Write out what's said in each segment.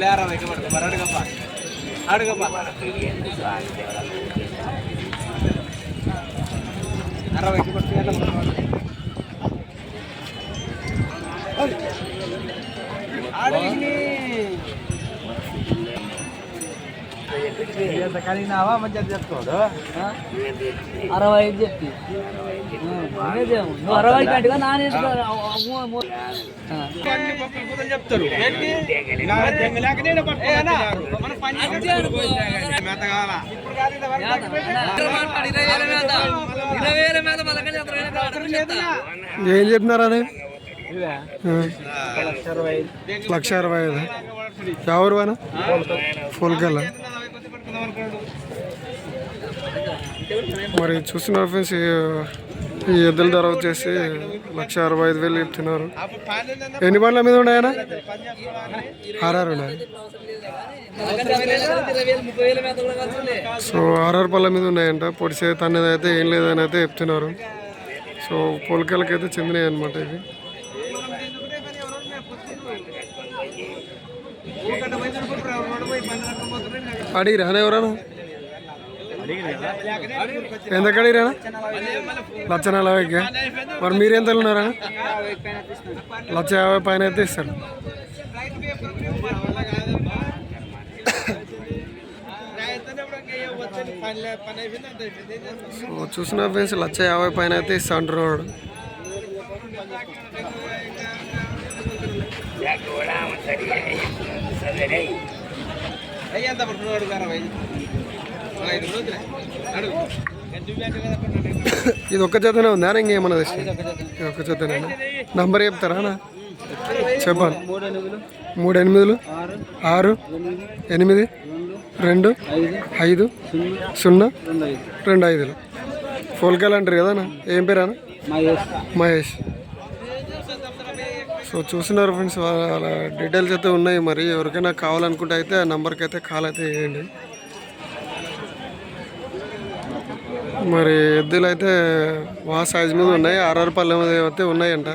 లేరా మరి అడుగప్ప అడుగప్ప అరవైకి పడుతుంది కలిగినావా మంచిగా చెప్తాడు 65 చెప్పి నువ్వు 60 కంటే చెప్తారు ఏం చెప్పినారా లక్ష 65 ఎవరు వానా ఫుల్కల్లా మరి చూస్తున్నారు ఫ్రెండ్స్ ఈ ఎద్దుల ధర వచ్చేసి 1,65,000 చెప్తున్నారు. ఎన్ని బండ్ల మీద ఉన్నాయన్నా? 6 ఉన్నాయి. సో 6 పళ్ళ మీద ఉన్నాయంట. పొడిసే తన్నది అయితే ఏం లేదని అయితే చెప్తున్నారు. సో పొలకలకైతే చెందినాయి అనమాట ఇవి. అడిగిరా ఎవరన్నా? ఎంత అడిగిరా? 1,40,000. మరి మీరు ఎంత ఉన్నారా? 1,50,000 పైన అయితే ఇస్తారు. సో చూసిన ఫ్రెండ్స్ 1,50,000 పైన అయితే ఇస్తా అంటున్నాడు. ఇది ఒక్క జతనే ఉందా ఇంకేమన్నా తెచ్చి? ఒక్క జతనే. నంబర్ చెప్తారా? చెప్పాలి. 38 6 8 2 5 0 2 5. ఫోల్కాయలు అంటారు కదా. ఏం పేరు అన్న? మహేష్. సో చూస్తున్నారు ఫ్రెండ్స్, వాళ్ళ డీటెయిల్స్ అయితే ఉన్నాయి. మరి ఎవరికైనా కావాలనుకుంటే అయితే ఆ నెంబర్కి అయితే కాల్ అయితే చేయండి. మరి ఎద్దులు అయితే వా సైజ్ మీద ఉన్నాయి. 6 పళ్ళ మీద అయితే ఉన్నాయంట.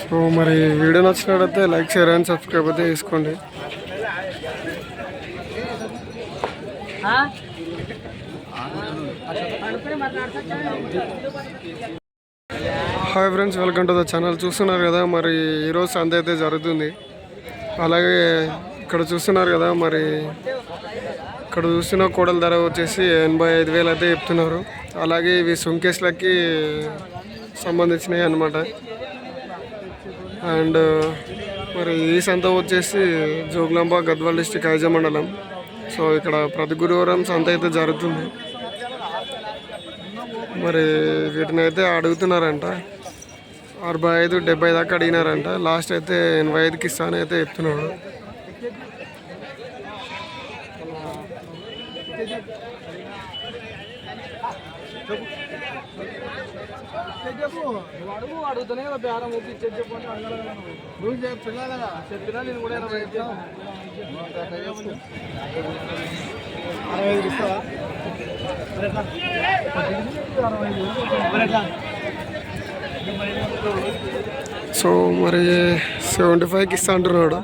సో మరి వీడియో నచ్చినట్లయితే లైక్, షేర్ అండ్ సబ్స్క్రైబ్ అయితే చేసుకోండి. Hi friends, welcome to the channel. చూస్తున్నారు కదా మరి ఈరోజు సంత అయితే జరుగుతుంది. అలాగే ఇక్కడ చూస్తున్నారు కదా మరి ఇక్కడ చూస్తున్న కోడల ధర వచ్చేసి 85,000 అయితే చెప్తున్నారు. అలాగే ఇవి సుంకేస్లకి సంబంధించినవి అన్నమాట. అండ్ మరి ఈ సంత వచ్చేసి జోగులాంబ, గద్వాల్ డిస్టిక్, ఐజా మండలం. సో ఇక్కడ ప్రతి గురువారం సంత అయితే జరుగుతుంది. మరి వీటిని అయితే అడుగుతున్నారంట. 65, 70 దాకా అడిగినారంట. లాస్ట్ అయితే 85కి ఇస్తానని అయితే చెప్తున్నాడు. అడుగుతానే కదా బేరం నువ్వు చెప్పినా కదా, చెప్పినా నేను కూడా 65 ఇస్తావా? సో మరి 75కి ఇస్తా అంటున్నాడు.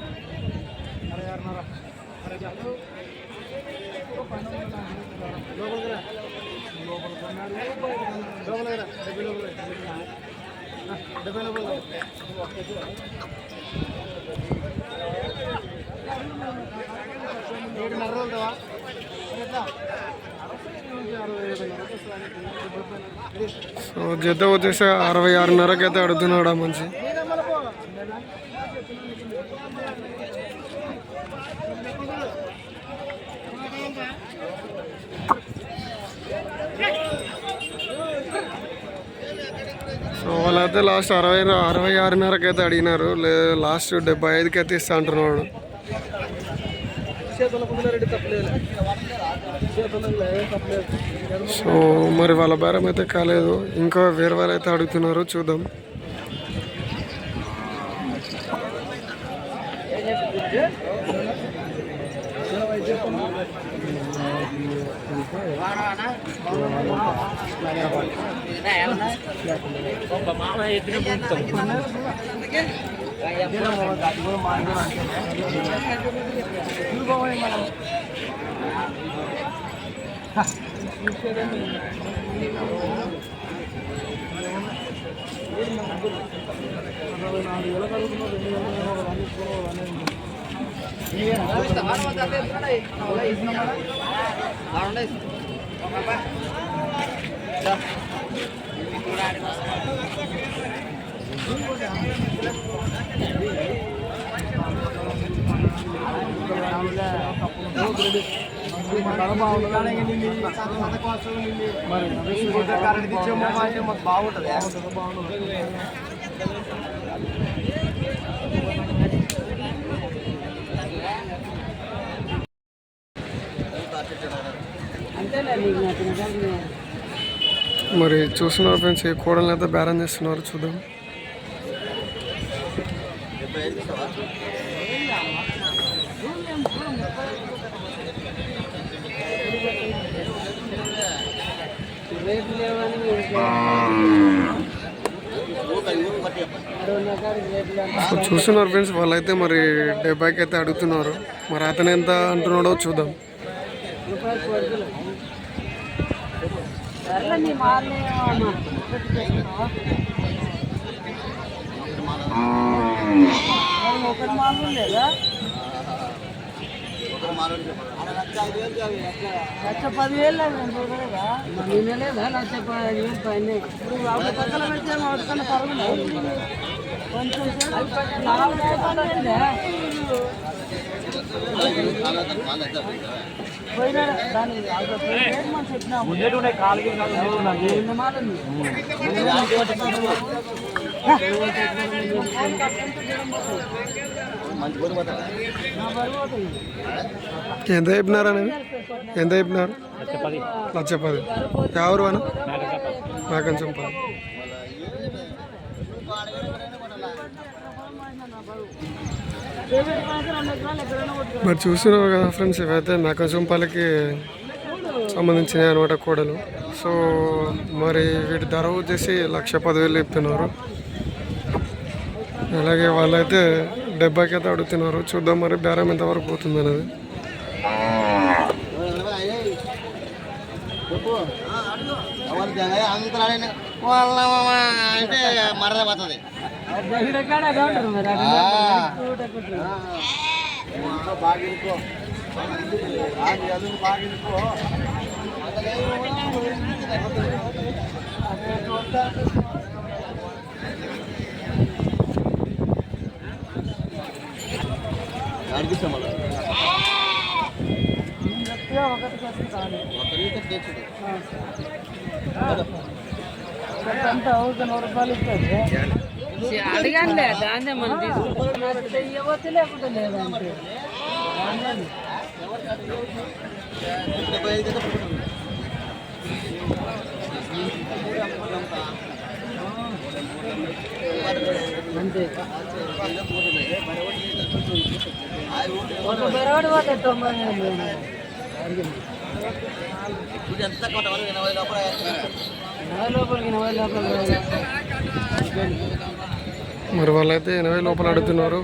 సో జత వచ్చేసి 66.5కి అయితే అడుగుతున్నాడు మంచి. సో సో వాళ్ళైతే లాస్ట్ 66.5కి అయితే అడిగినారు. లాస్ట్ 75కి అయితే ఇస్తా అంటున్నాడు. సో మరి వాళ్ళ బేరం అయితే కాలేదు, ఇంకా వేరే వాళ్ళు అయితే అడుగుతున్నారు, చూద్దాం. మరి చూస్తున్నారు ఫ్రెండ్స్, ఈ కోడల్ని అయితే బేరం చేస్తున్నారు, చూద్దాం. చూస్తున్నారు ఫ్రెండ్స్, వాళ్ళైతే మరి 70కి అయితే అడుగుతున్నారు. మరి అతను ఎంత అంటున్నాడో చూద్దాం. ఒకటి మాలు లేదా 1,10,000 నిన్న లేదా 1,15,000 పైన. ఇప్పుడు పక్కన పెడితే వాటికన్నా పర్వాలేదు, కొంచెం పోయినా దాని మనం చెప్పినాము ఎంత చెప్పినారని? ఎంత చెప్పినారు? 1,10,000. ఎవరు అని నాకు చెప్పాలి. మరి చూస్తున్నారు కదా ఫ్రెండ్స్, ఇవైతే మేకజంపాలకి సంబంధించినవి అనమాట కోడలు. సో మరి వీటి ధర వచ్చేసి 1,10,000 చెప్తున్నారు. అలాగే వాళ్ళైతే 70కి అయితే అడుగుతున్నారు, చూద్దాం మరి బేరం ఎంతవరకు పోతుంది అనేది. అంటే మరద పోతుంది. అడగండి, దాన్నే మనం తీసుకుంటే ఇవ్వచ్చు, లేకుంటే లేదంటే అంతే. బెరవాడి పోతే 90 మరి వాళ్ళైతే 80 లోపల అడుగుతున్నారు.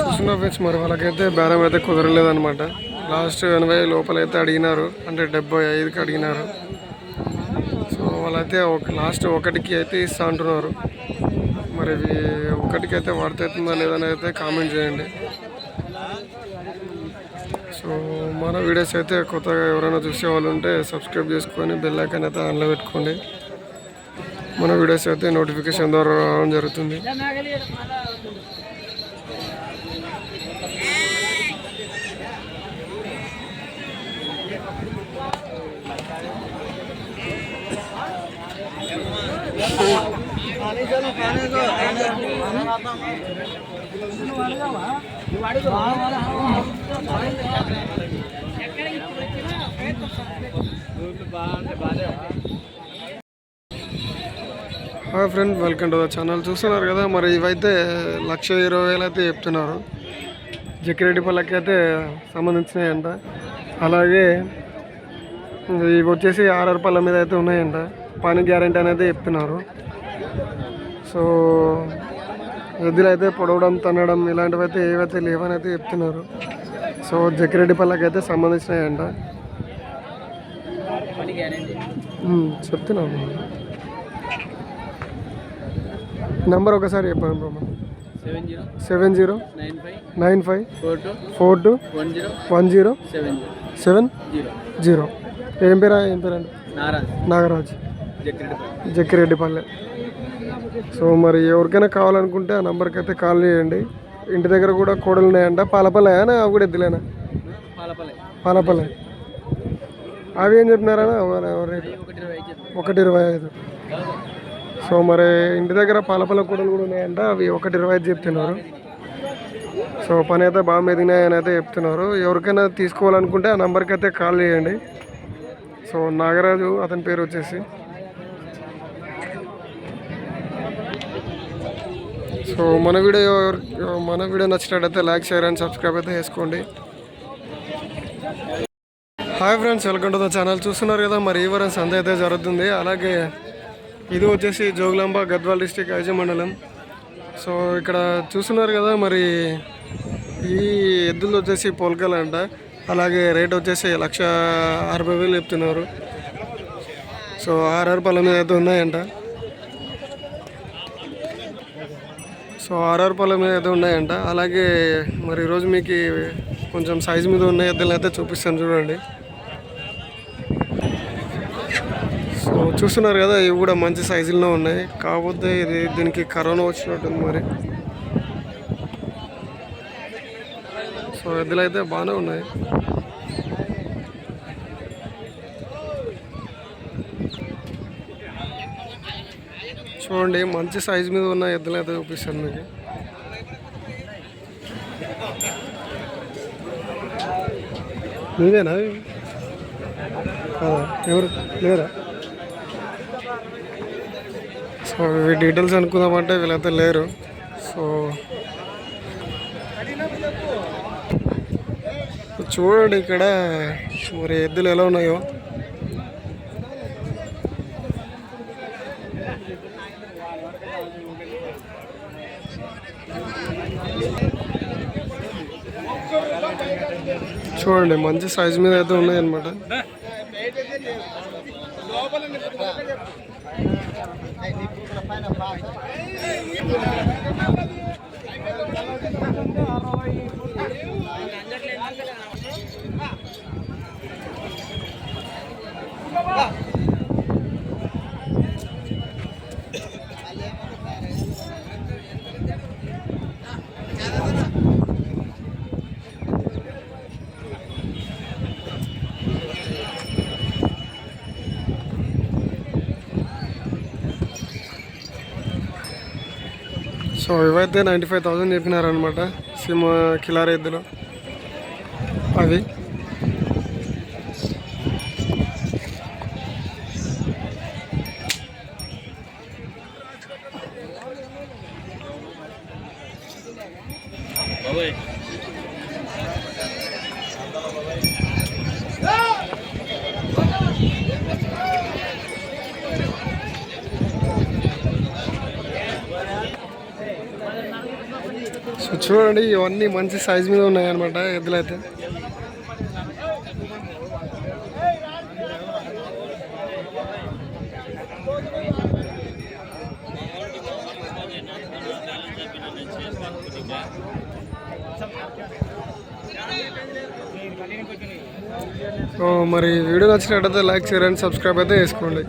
చూస్తున్నా ఫ్రెండ్స్, మరి వాళ్ళకైతే బేరం అయితే కుదరలేదన్నమాట. లాస్ట్ 80 లోపలైతే అడిగినారు, అంటే 75కి అడిగినారు. సో వాళ్ళైతే లాస్ట్ 1కి అయితే ఇస్తా అంటున్నారు. మరి ఇవి 1కి అయితే వాడుతుందా లేదని అయితే కామెంట్ చేయండి. సో మన వీడియోస్ అయితే కొత్తగా ఎవరైనా చూసే వాళ్ళు ఉంటే సబ్స్క్రైబ్ చేసుకొని బెల్ ఐకాన్ అయితే ఆన్లో పెట్టుకోండి. మన వీడియోస్ అయితే నోటిఫికేషన్ ద్వారా రావడం జరుగుతుంది. Hi friend, welcome to the channel. చూస్తున్నారు కదా, మరి ఇవైతే 1,20,000 అయితే చెప్తున్నారు. జక్కిరెడ్డిపల్లెకి అయితే సంబంధించినాయంట. అలాగే ఇవి వచ్చేసి ఆర్ఆర్ మీద అయితే ఉన్నాయంట. పని గ్యారెంటీ అనేది చెప్తున్నారు. సో ఎద్దులు అయితే పొడవడం, తన్నడం ఇలాంటివి అయితే ఏవైతే లేవని అయితే చెప్తున్నారు. సో జక్కిరెడ్డిపల్లెకి అయితే సంబంధించినాయంట. చెప్తున్నాను. నంబర్ ఒకసారి చెప్పండి బ్రో. 709542101070. ఏం పేరు అంటే నాగరాజ్, జక్కిరెడ్డిపల్లె. సో మరి ఎవరికైనా కావాలనుకుంటే ఆ నెంబర్కి అయితే కాల్ చేయండి. ఇంటి దగ్గర కూడా కోడలు ఉన్నాయంట. పాలపల్లెనా అవి కూడా ఎద్దులేనా? పాలపల్లె. అవి ఏం చెప్పినారా? రేటు 1,25. సో మరి ఇంటి దగ్గర పాలపల్ల కూడలు కూడా ఉన్నాయంట. అవి 1,25 చెప్తున్నారు. సో పని అయితే బాగా మెదిగినాయని అయితే చెప్తున్నారు. ఎవరికైనా తీసుకోవాలనుకుంటే ఆ నెంబర్కి అయితే కాల్ చేయండి. సో నాగరాజు అతని పేరు వచ్చేసి. సో మన వీడియో నచ్చినట్టయితే లైక్, షేర్ అండ్ సబ్స్క్రైబ్ అయితే చేసుకోండి. Hi friends, welcome to the channel. చూస్తున్నారు కదా, మరి ఈ వారం సంత అయితే జరుగుతుంది. అలాగే ఇది వచ్చేసి జోగులాంబ, గద్వాల్ డిస్టిక్, ఐజ మండలం. సో ఇక్కడ చూస్తున్నారు కదా, మరి ఈ ఎద్దులు వచ్చేసి పోల్కలు అంట. అలాగే రేట్ వచ్చేసి 1,60,000 చెప్తున్నారు. సో ఆర్ఆర్ పళ్ళ మీద అయితే ఉన్నాయంట. అలాగే మరి ఈరోజు మీకు కొంచెం సైజు మీద ఉన్న ఎద్దులు అయితే చూపిస్తాను, చూడండి. సో చూస్తున్నారు కదా, ఇవి కూడా మంచి సైజుల్లో ఉన్నాయి. కాకపోతే దీనికి కరోనా వచ్చినట్టుంది మరి. సో ఎద్దులు అయితే బాగానే ఉన్నాయి. చూడండి, మంచి సైజు మీద ఉన్న ఎద్దులు అయితే చూపిస్తాను మీకు. మీదేనా? ఎవరు లేరా? సో ఇవి డీటెయిల్స్ అనుకుందామంటే వీళ్ళైతే లేరు. సో చూడండి ఇక్కడ మరి ఎద్దులు ఎలా ఉన్నాయో. చూడండి, మంచి సైజు మీద అయితే ఉన్నాయి అన్నమాట. సో ఇవైతే 95,000 చెప్పినారనమాట. సిమ్ కిలారీ ఎద్దులు అవి. సో చూడండి, ఇవన్నీ మంచి సైజు మీద ఉన్నాయన్నమాట ఎద్దులైతే. సో మరి వీడియో నచ్చినట్టయితే లైక్, షేర్ అండ్ సబ్స్క్రైబ్ అయితే చేసుకోండి.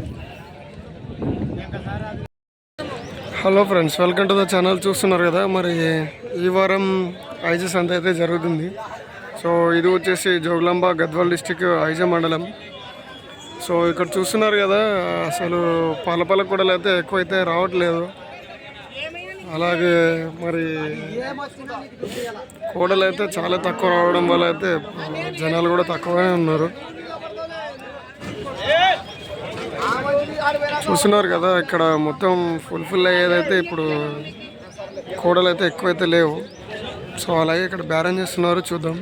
Hello friends, welcome to the channel. చూస్తున్నారు కదా, మరి ఈ వారం ఐజ సంత అయితే జరుగుతుంది. సో ఇది వచ్చేసి జోగులాంబ, గద్వాల్ డిస్టిక్, ఐజ మండలం. సో ఇక్కడ చూస్తున్నారు కదా, అసలు పాల కూడలు అయితే ఎక్కువైతే రావట్లేదు. అలాగే మరి కోడలు అయితే చాలా తక్కువ రావడం వల్ల అయితే జనాలు కూడా తక్కువగానే ఉన్నారు. చూస్తున్నారు కదా, ఇక్కడ మొత్తం ఫుల్ అయ్యేదైతే ఇప్పుడు కోడలు అయితే ఎక్కువైతే లేవు. సో అలాగే ఇక్కడ బేరం చేస్తున్నారు, చూద్దాం.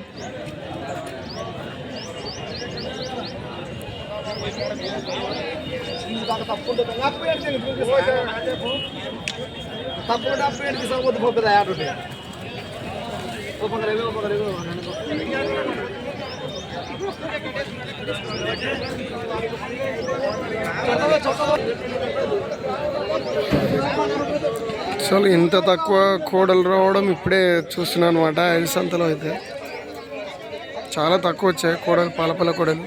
అసలు ఇంత తక్కువ కోడలు రావడం ఇప్పుడే చూస్తున్నాను అనమాట. ఐదు సంతలో అయితే చాలా తక్కువ వచ్చాయి కోడలు, పాల కోడలు.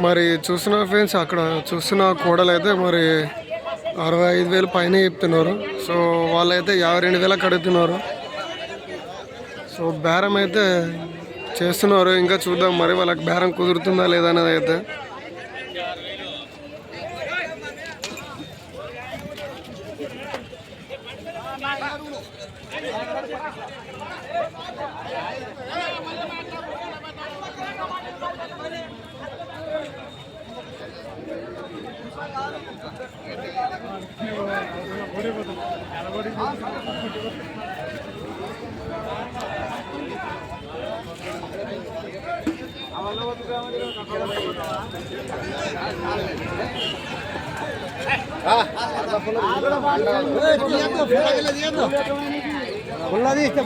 మరి చూస్తున్న ఫ్రెండ్స్, అక్కడ చూస్తున్న కోడలు అయితే మరి 65,000 పైన చెప్తున్నారు. సో వాళ్ళైతే 52,000 అడుగుతున్నారు. సో బేరం అయితే చేస్తున్నారు, ఇంకా చూద్దాం మరి వాళ్ళకి బేరం కుదురుతుందా లేదా అనేది అయితే.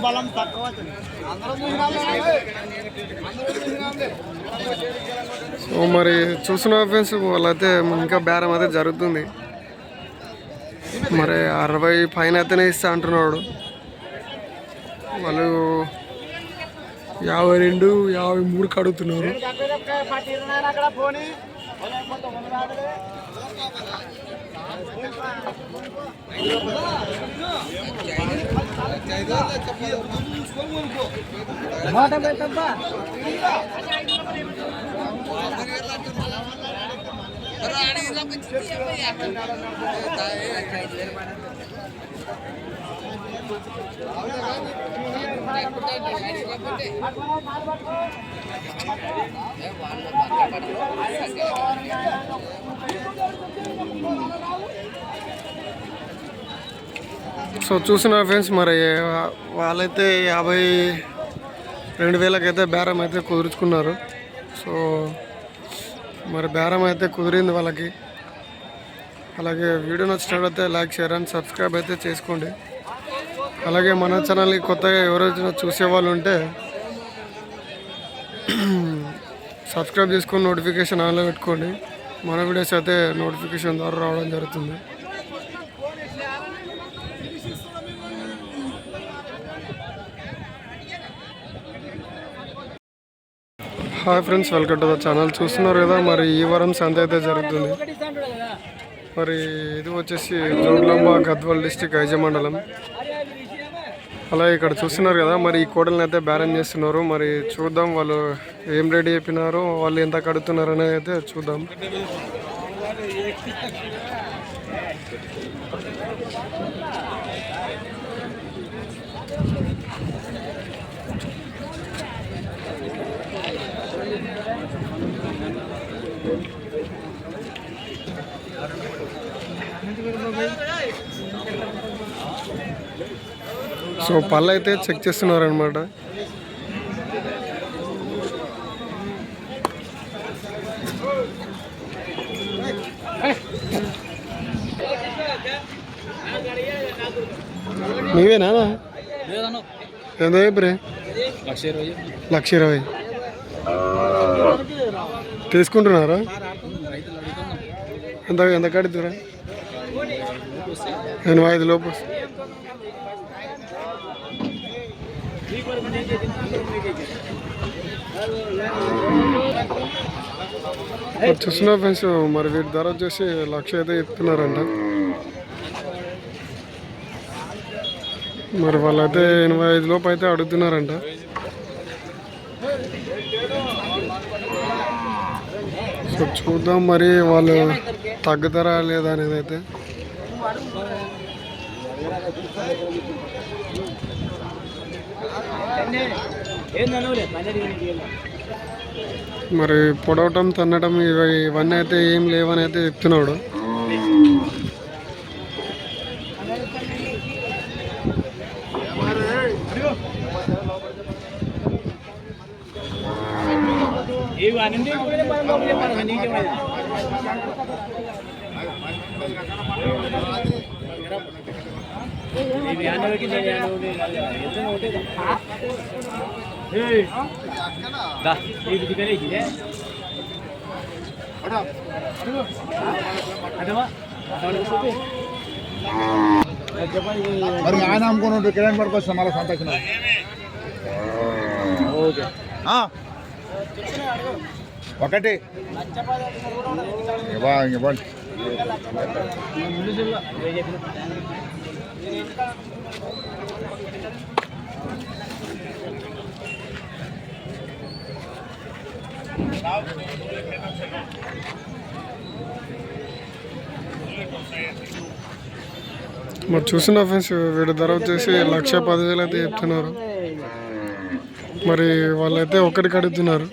బలం తక్కువ. సో మరి చూసిన ఫ్రెండ్స్, వాళ్ళైతే ఇంకా బేరం అయితే జరుగుతుంది. మరి 60 పైన అయితేనే ఇస్తా అంటున్నాడు. వాళ్ళు 52, 53 అడుగుతున్నారు. సో చూస్తున్నారు ఫ్రెండ్స్, మరి వాళ్ళైతే 52,000 అయితే బేరం అయితే కుదుర్చుకున్నారు. సో మరి బేరం అయితే కుదిరింది వాళ్ళకి. అలాగే వీడియో నచ్చినట్లయితే లైక్, షేర్ అండ్ సబ్స్క్రైబ్ అయితే చేసుకోండి. అలాగే మన ఛానల్ని కొత్తగా ఎవరైనా చూసేవాళ్ళు ఉంటే సబ్స్క్రైబ్ చేసుకొని నోటిఫికేషన్ ఆన్లో పెట్టుకోండి. మన వీడియోస్ అయితే నోటిఫికేషన్ ద్వారా రావడం జరుగుతుంది. Hi friends, welcome to the channel. చూస్తున్నారు కదా, మరి ఈ వారం సంత అయితే జరుగుతుంది. మరి ఇది వచ్చేసి జోగులాంబ గద్వాల్ డిస్టిక్ ఐజ మండలం. అలాగే ఇక్కడ చూస్తున్నారు కదా, మరి ఈ కోడల్ని అయితే బేరం చేస్తున్నారు. మరి చూద్దాం వాళ్ళు ఏం రెడీ చెప్పినారో, వాళ్ళు ఎంత కడుతున్నారు అనేది అయితే చూద్దాం. సో పళ్ళు అయితే చెక్ చేస్తున్నారనమాట. నీవేనా? ఎంత చెప్పరే? 1,20,000 తీసుకుంటున్నారా? ఎంత కడుతురా? 85 లోపు వస్తుంది. చూస్తున్నా ఫ్రెండ్స్, మరి వీటి ధర వచ్చేసి 1,00,000 అయితే చెప్తున్నారంట. మరి వాళ్ళైతే 85 లోపు అయితే అడుగుతున్నారంట. సో చూద్దాం మరి వాళ్ళు తగ్గుతారా లేదా అనేది అయితే. మరి పొడవటం తన్నటం ఇవన్నీ అయితే ఏం లేవని అయితే చెప్తున్నాడు. మరి ఆయన అమ్ముకున్నాడు కిరాణ్ పడుకోవచ్చు మళ్ళీ సంతకిన ఒకటి ఇవ్వండి. మరి చూసిన ఫ్రెండ్స్, వీడి ధర వచ్చేసి 1,10,000 అయితే చెప్తున్నారు. మరి వాళ్ళైతే ఒకటికి అడుగుతున్నారు.